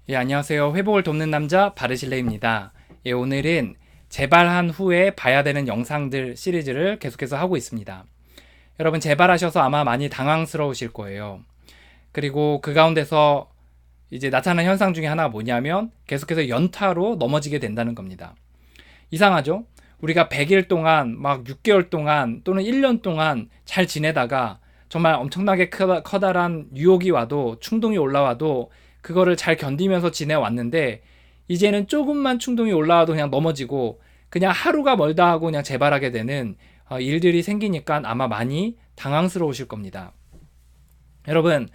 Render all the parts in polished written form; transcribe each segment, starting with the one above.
예, 안녕하세요. 회복을 돕는 남자 바르실레입니다. 예, 오늘은 재발한 후에 봐야 되는 영상들 시리즈를 계속해서 하고 있습니다. 여러분 재발하셔서 아마 많이 당황스러우실 거예요. 그리고 그 가운데서 이제 나타나는 현상 중에 하나가 뭐냐면 계속해서 연타로 넘어지게 된다는 겁니다. 이상하죠? 우리가 100일 동안 막 6개월 동안 또는 1년 동안 잘 지내다가 정말 엄청나게 커다란 유혹이 와도 충동이 올라와도 그거를 잘 견디면서 지내왔는데 이제는 조금만 충동이 올라와도 그냥 넘어지고 그냥 하루가 멀다 하고 그냥 재발하게 되는 일들이 생기니까 아마 많이 당황스러우실 겁니다. 여러분,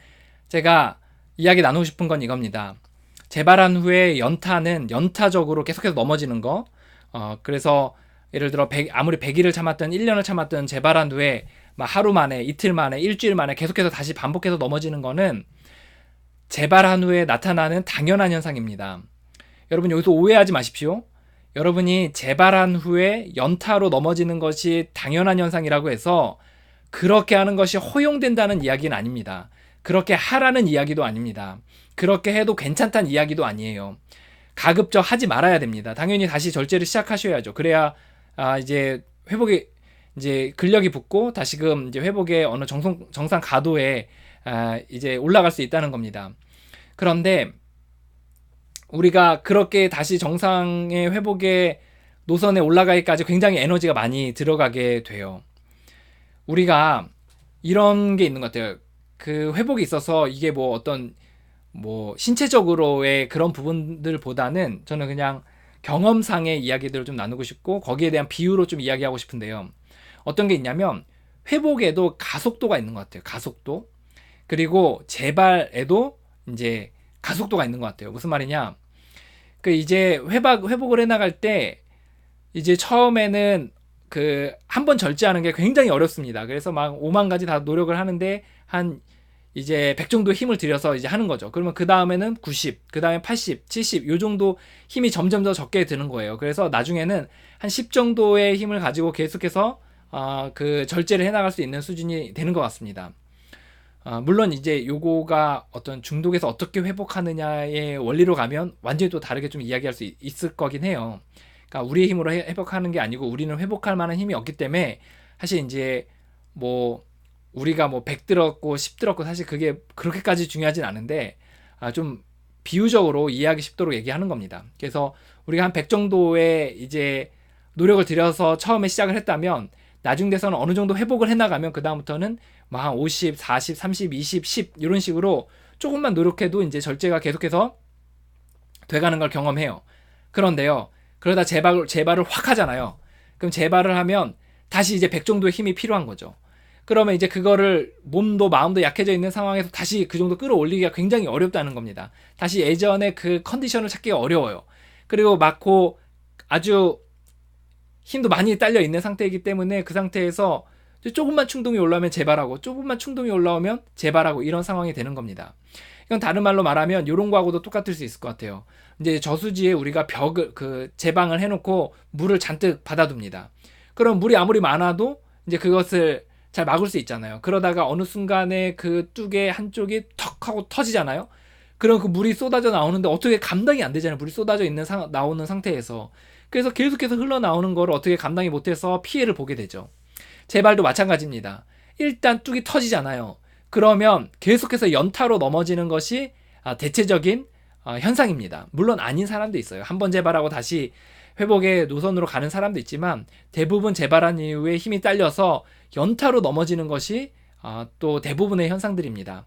제가 이야기 나누고 싶은 건 이겁니다. 재발한 후에 연타는 연타적으로 계속해서 넘어지는 거. 그래서 예를 들어 아무리 100일을 참았든 1년을 참았든 재발한 후에 막 하루 만에, 이틀 만에, 일주일 만에 계속해서 다시 반복해서 넘어지는 거는 재발한 후에 나타나는 당연한 현상입니다. 여러분 여기서 오해하지 마십시오. 여러분이 재발한 후에 연타로 넘어지는 것이 당연한 현상이라고 해서 그렇게 하는 것이 허용된다는 이야기는 아닙니다. 그렇게 하라는 이야기도 아닙니다. 그렇게 해도 괜찮다는 이야기도 아니에요. 가급적 하지 말아야 됩니다. 당연히 다시 절제를 시작하셔야죠. 그래야 이제 회복이 이제 근력이 붙고 다시금 이제 회복의 어느 정상 가도에 이제 올라갈 수 있다는 겁니다. 그런데 우리가 그렇게 다시 정상의 회복의 노선에 올라가기까지 굉장히 에너지가 많이 들어가게 돼요. 우리가 이런 게 있는 것 같아요. 그 회복이 있어서 이게 뭐 어떤 뭐 신체적으로의 그런 부분들보다는 저는 그냥 경험상의 이야기들을 좀 나누고 싶고 거기에 대한 비유로 좀 이야기하고 싶은데요. 어떤 게 있냐면 회복에도 가속도가 있는 것 같아요. 가속도. 그리고 재발에도 이제 가속도가 있는 것 같아요. 무슨 말이냐? 그 이제 회복을 해나갈 때 이제 처음에는 그 한 번 절제하는 게 굉장히 어렵습니다. 그래서 막 5만 가지 다 노력을 하는데 한 이제 100 정도 힘을 들여서 이제 하는 거죠. 그러면 그 다음에는 90, 그 다음에 80, 70, 요 정도 힘이 점점 더 적게 드는 거예요. 그래서 나중에는 한 10 정도의 힘을 가지고 계속해서 그 절제를 해나갈 수 있는 수준이 되는 것 같습니다. 물론 이제 요거가 어떤 중독에서 어떻게 회복하느냐의 원리로 가면 완전히 또 다르게 좀 이야기할 수 있을 거긴 해요. 그러니까 우리의 힘으로 회복하는 게 아니고 우리는 회복할 만한 힘이 없기 때문에 사실 이제 뭐 우리가 뭐 100 들었고 10 들었고 사실 그게 그렇게까지 중요하진 않은데 좀 비유적으로 이해하기 쉽도록 얘기하는 겁니다. 그래서 우리가 한 100 정도의 이제 노력을 들여서 처음에 시작을 했다면 나중 돼서는 어느 정도 회복을 해나가면 그 다음부터는 뭐 한 50, 40, 30, 20, 10 이런 식으로 조금만 노력해도 이제 절제가 계속해서 돼가는 걸 경험해요. 그런데요, 그러다 재발을 확 하잖아요. 그럼 재발을 하면 다시 이제 100 정도의 힘이 필요한 거죠. 그러면 이제 그거를 몸도 마음도 약해져 있는 상황에서 다시 그 정도 끌어올리기가 굉장히 어렵다는 겁니다. 다시 예전의 그 컨디션을 찾기가 어려워요. 그리고 막고 아주 힘도 많이 딸려 있는 상태이기 때문에 그 상태에서 조금만 충동이 올라오면 재발하고 조금만 충동이 올라오면 재발하고 이런 상황이 되는 겁니다. 이건 다른 말로 말하면 이런 거하고도 똑같을 수 있을 것 같아요. 이제 저수지에 우리가 벽을 제방을 해놓고 물을 잔뜩 받아둡니다. 그럼 물이 아무리 많아도 이제 그것을 잘 막을 수 있잖아요. 그러다가 어느 순간에 그 뚝의 한쪽이 턱 하고 터지잖아요. 그럼 그 물이 쏟아져 나오는데 어떻게 감당이 안 되잖아요. 물이 쏟아져 있는 나오는 상태에서. 그래서 계속해서 흘러나오는 걸 어떻게 감당이 못해서 피해를 보게 되죠. 재발도 마찬가지입니다. 일단 뚝이 터지잖아요. 그러면 계속해서 연타로 넘어지는 것이 대체적인 현상입니다. 물론 아닌 사람도 있어요. 한 번 재발하고 다시 회복의 노선으로 가는 사람도 있지만 대부분 재발한 이후에 힘이 딸려서 연타로 넘어지는 것이 또 대부분의 현상들입니다.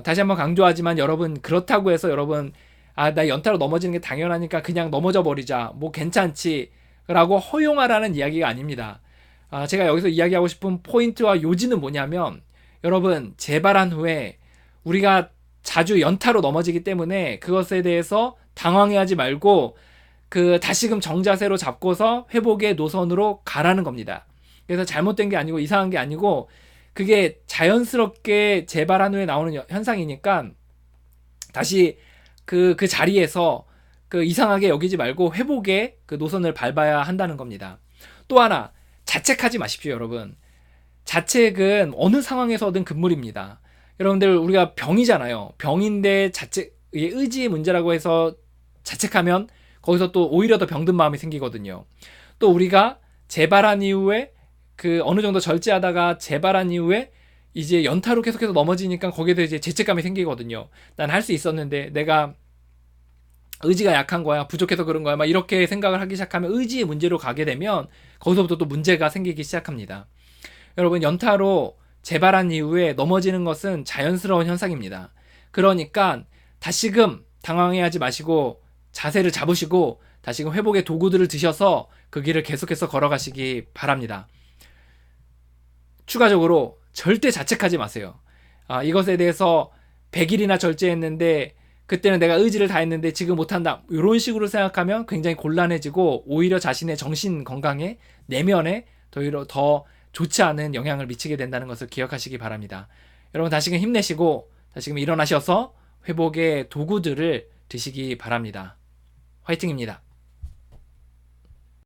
다시 한번 강조하지만 여러분 그렇다고 해서 여러분 나 연타로 넘어지는 게 당연하니까 그냥 넘어져 버리자 뭐 괜찮지 라고 허용하라는 이야기가 아닙니다. 제가 여기서 이야기하고 싶은 포인트와 요지는 뭐냐면 여러분 재발한 후에 우리가 자주 연타로 넘어지기 때문에 그것에 대해서 당황해하지 말고 그 다시금 정자세로 잡고서 회복의 노선으로 가라는 겁니다. 그래서 잘못된 게 아니고 이상한 게 아니고 그게 자연스럽게 재발한 후에 나오는 현상이니까 다시 그 자리에서 그 이상하게 여기지 말고 회복의 그 노선을 밟아야 한다는 겁니다. 또 하나 자책하지 마십시오, 여러분. 자책은 어느 상황에서든 금물입니다. 여러분들 우리가 병이잖아요. 병인데 자책 이게 의지의 문제라고 해서 자책하면 거기서 또 오히려 더 병든 마음이 생기거든요. 또 우리가 재발한 이후에 그 어느 정도 절제하다가 재발한 이후에 이제 연타로 계속해서 넘어지니까 거기에 대해 이제 죄책감이 생기거든요. 난 할 수 있었는데 내가 의지가 약한 거야, 부족해서 그런 거야, 막 이렇게 생각을 하기 시작하면 의지의 문제로 가게 되면 거기서부터 또 문제가 생기기 시작합니다. 여러분, 연타로 재발한 이후에 넘어지는 것은 자연스러운 현상입니다. 그러니까 다시금 당황해하지 마시고 자세를 잡으시고 다시금 회복의 도구들을 드셔서 그 길을 계속해서 걸어가시기 바랍니다. 추가적으로 절대 자책하지 마세요. 이것에 대해서 100일이나 절제했는데 그때는 내가 의지를 다했는데 지금 못한다, 이런 식으로 생각하면 굉장히 곤란해지고 오히려 자신의 정신 건강에, 내면에 더 좋지 않은 영향을 미치게 된다는 것을 기억하시기 바랍니다. 여러분, 다시금 힘내시고 다시금 일어나셔서 회복의 도구들을 드시기 바랍니다. 화이팅입니다.